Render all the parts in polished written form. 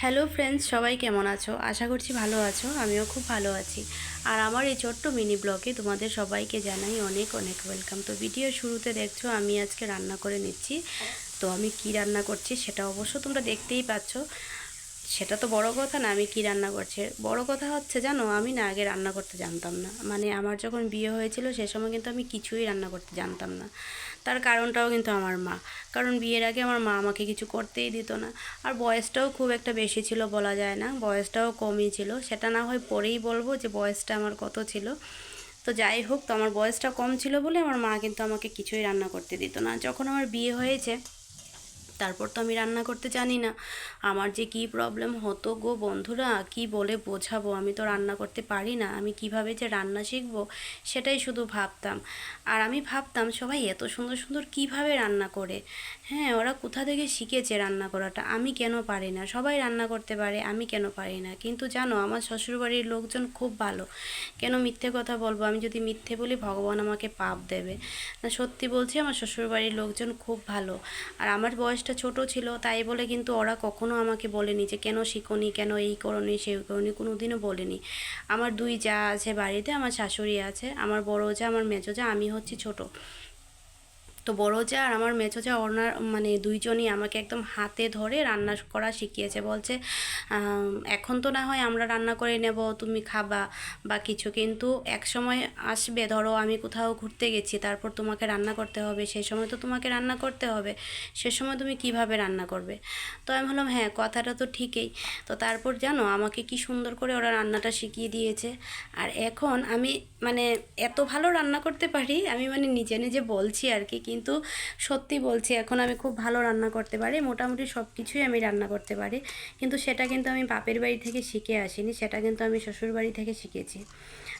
Hello friends, সবাই কেমন আছো? আশা করছি ভালো আছো। আমিও খুব ভালো আছি। আর আমার এই ছোট্ট মিনি ব্লগে তোমাদের সবাইকে জানাই অনেক অনেক ওয়েলকাম। তো ভিডিও শুরুতে দেখছো আমি আজকে রান্না করে নিচ্ছি। তো আমি কি রান্না করছি সেটা অবশ্য তোমরা দেখতেই পাচ্ছ। সেটা তো বড় কথা না, আমি কি রান্না করছি। বড় কথা হচ্ছে জানো, আমি না আগে রান্না করতে জানতাম না। মানে আমার যখন বিয়ে হয়েছিল সে সময় কিন্তু আমি কিছুই রান্না করতে জানতাম না। তার কারণটাও কিন্তু আমার মা। কারণ বিয়ের আগে আমার মা আমাকে কিছু করতেই দিত না। আর বয়সটাও খুব একটা বেশি ছিল বলা যায় না, বয়সটাও কমই ছিল। সেটা না হয় পরেই বলবো যে বয়সটা আমার কত ছিল। তো যাই হোক, তো আমার বয়সটা কম ছিল বলে আমার মা কিন্তু আমাকে কিছুই রান্না করতে দিত না। যখন আমার বিয়ে হয়েছে তারপর তো আমি রান্না করতে জানি না। আমার যে কি প্রবলেম হতো গো বন্ধুরা, কি বলে বোঝাবো। আমি তো রান্না করতে পারি না, আমি কিভাবে যে রান্না শিখবো সেটাই শুধু ভাবতাম। আর আমি ভাবতাম সবাই এত সুন্দর সুন্দর কিভাবে রান্না করে। হ্যাঁ, ওরা কোথা থেকে শিখেছে রান্না করাটা, আমি কেন পারি না। সবাই রান্না করতে পারে, আমি কেন পারি না। কিন্তু জানো, আমার শ্বশুরবাড়ির লোকজন খুব ভালো। কেন মিথ্যে কথা বলবো, আমি যদি মিথ্যে বলি ভগবান আমাকে পাপ দেবে। না, সত্যি বলছি, আমার শ্বশুরবাড়ির লোকজন খুব ভালো। আর আমার বয়সটা ছোট ছিল তাই বলে কিন্তু ওরা কখনো আমাকে বলেনি যে কেন শিখোনি, কেন এই করনি সেই করনি, কোনো দিনও বলেনি। আমার দুই যা আছে বাড়িতে, আমার শাশুড়ি আছে, আমার বড় যা, আমার মেজো যা, আমি হচ্ছি ছোট। তো বড় যা আর আমার মেজো যা ওনার মানে দুইজনই আমাকে একদম হাতে ধরে রান্না করা শিখিয়েছে। বলছে এখন তো না হয় আমরা রান্না করে নেব, তুমি খাবা বা কিছু, কিন্তু এক সময় আসবে, ধরো আমি কোথাও ঘুরতে গেছি, তারপর তোমাকে রান্না করতে হবে, সেই সময় তো তোমাকে রান্না করতে হবে। সে সময় তুমি কিভাবে রান্না করবে? তো আমি বললাম হ্যাঁ, কথাটা তো ঠিকই। তো তারপর জানো আমাকে কি সুন্দর করে ওরা রান্নাটা শিখিয়ে দিয়েছে। আর এখন আমি মানে এত ভালো রান্না করতে পারি, আমি মানে নিজে নিজে বলছি আর কি, কিন্তু সত্যি বলছি এখন আমি খুব ভালো রান্না করতে পারি। মোটামুটি সব কিছুই আমি রান্না করতে পারি। কিন্তু সেটা কিন্তু আমি বাপের বাড়ি থেকে শিখে আসিনি, সেটা কিন্তু আমি শ্বশুর বাড়ি থেকে শিখেছি।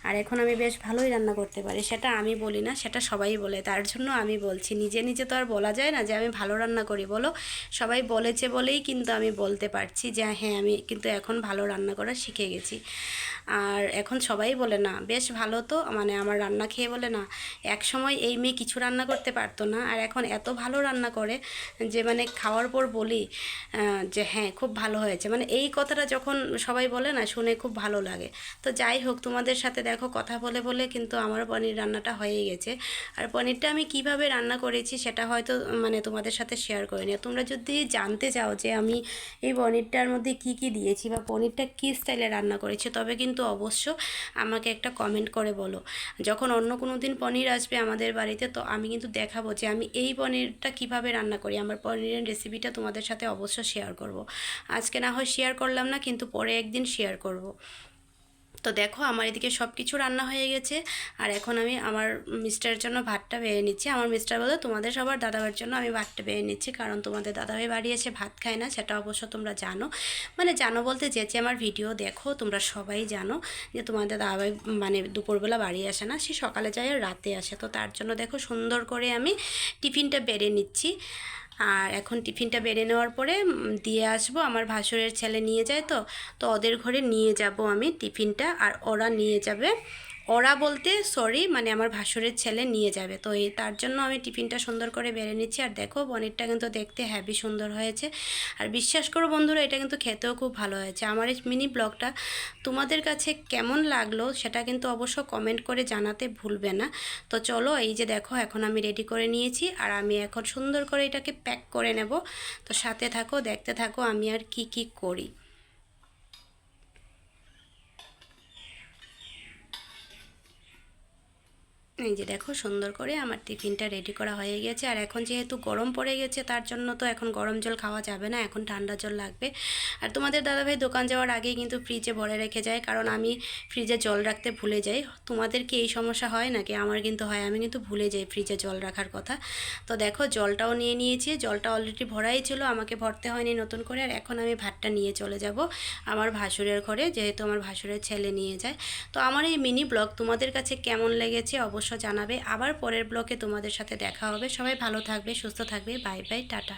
আর এখন আমি বেশ ভালোই রান্না করতে পারি, সেটা আমি বলি না, সেটা সবাই বলে। তার জন্য আমি বলছি, নিজে নিজে তো আর বলা যায় না যে আমি ভালো রান্না করি, বলো। সবাই বলেছে বলেই কিন্তু আমি বলতে পারছি যে হ্যাঁ, আমি কিন্তু এখন ভালো রান্না করা শিখে গেছি। আর এখন সবাই বলে না বেশ ভালো, তো মানে আমার রান্না খেয়ে বলে না এক সময় এই মেয়ে কিছু রান্না করতে পারতো না, আর এখন এত ভালো রান্না করে যে মানে খাওয়ার পর বলি যে হ্যাঁ খুব ভালো হয়েছে। মানে এই কথাটা যখন সবাই বলে না, শুনে খুব ভালো লাগে। তো যাই হোক, তোমাদের সাথে দেখো কথা বলে বলে কিন্তু আমার পনির রান্নাটা হয়ে গেছে। আর পনিরটা আমি কিভাবে রান্না করেছি সেটা হয়তো মানে তোমাদের সাথে শেয়ার করে নিও। তোমরা যদি জানতে চাও যে আমি এই পনিরটার মধ্যে কি কি দিয়েছি বা পনিরটা কী স্টাইলে রান্না করেছি, তবে কিন্তু অবশ্য আমাকে একটা কমেন্ট করে বলো। যখন অন্য কোনো দিন পনির আসবে আমাদের বাড়িতে, তো আমি কিন্তু দেখাবো যে আমি এই পনিরটা কিভাবে রান্না করি। আমার পনিরের রেসিপিটা তোমাদের সাথে অবশ্য শেয়ার করব। আজকে না হয় শেয়ার করলাম না, কিন্তু পরে একদিন শেয়ার করব। তো দেখো আমার এদিকে সব কিছু রান্না হয়ে গেছে। আর এখন আমি আমার মিস্টারের জন্য ভাতটা বেড়ে নিচ্ছি। আমার মিস্টার বলে তোমাদের সবার দাদাভাইয়ের জন্য আমি ভাতটা বেড়ে নিচ্ছি, কারণ তোমাদের দাদাভাই বাড়ি এসে ভাত খায় না, সেটা অবশ্য তোমরা জানো। মানে জানো বলতে যে যে আমার ভিডিও দেখো তোমরা সবাই জানো যে তোমাদের দাদাভাই মানে দুপুরবেলা বাড়ি আসে না, সে সকালে যায় আর রাতে আসে। তো তার জন্য দেখো সুন্দর করে আমি টিফিনটা বেড়ে নিচ্ছি। আর এখন টিফিনটা বেড়ে নেওয়ার পরে দিয়ে আসবো। আমার ভাসুরের ছেলে নিয়ে যায়, তো তো ওদের ঘরে নিয়ে যাব আমি টিফিনটা, আর ওরা নিয়ে যাবে। ওরা বলতে সরি, মানে আমার ভাসুরের ছেলে নিয়ে যাবে। তো এই তার জন্য আমি টিফিনটা সুন্দর করে বেড়ে নিচ্ছি। আর দেখো পনিরটা কিন্তু দেখতে হ্যাভি সুন্দর হয়েছে। আর বিশ্বাস করো বন্ধুরা, এটা কিন্তু খেতেও খুব ভালো হয়েছে। আমার এই মিনি ব্লগটা তোমাদের কাছে কেমন লাগলো সেটা কিন্তু অবশ্য কমেন্ট করে জানাতে ভুলবে না। তো চলো, এই যে দেখো এখন আমি রেডি করে নিয়েছি, আর আমি এখন সুন্দর করে এটাকে প্যাক করে নেব। তো সাথে থাকো, দেখতে থাকো আমি আর কি কি করি। এই যে দেখো সুন্দর করে আমার টিফিনটা রেডি করা হয়ে গেছে। আর এখন যেহেতু গরম পড়ে গেছে তার জন্য তো এখন গরম জল খাওয়া যাবে না, এখন ঠান্ডা জল লাগবে। আর তোমাদের দাদাভাই দোকান যাওয়ার আগেই কিন্তু ফ্রিজে ভরে রেখে যায়, কারণ আমি ফ্রিজে জল রাখতে ভুলে যাই। তোমাদের কি এই সমস্যা হয় নাকি? আমার কিন্তু হয়, আমি কিন্তু ভুলে যাই ফ্রিজে জল রাখার কথা। তো দেখো জলটাও নিয়ে নিয়েছি, জলটা অলরেডি ভরাই ছিল, আমাকে ভরতে হয়নি নতুন করে। আর এখন আমি ভাতটা নিয়ে চলে যাব আমার ভাসুরের ঘরে, যেহেতু আমার ভাসুরের ছেলে নিয়ে যায়। তো আমার এই মিনি ব্লগ তোমাদের কাছে কেমন লেগেছে অবশ্য জানাবে। আবার পরের ব্লগে তোমাদের সাথে দেখা হবে। সবাই ভালো থাকবে, সুস্থ থাকবে। Bye bye, tata.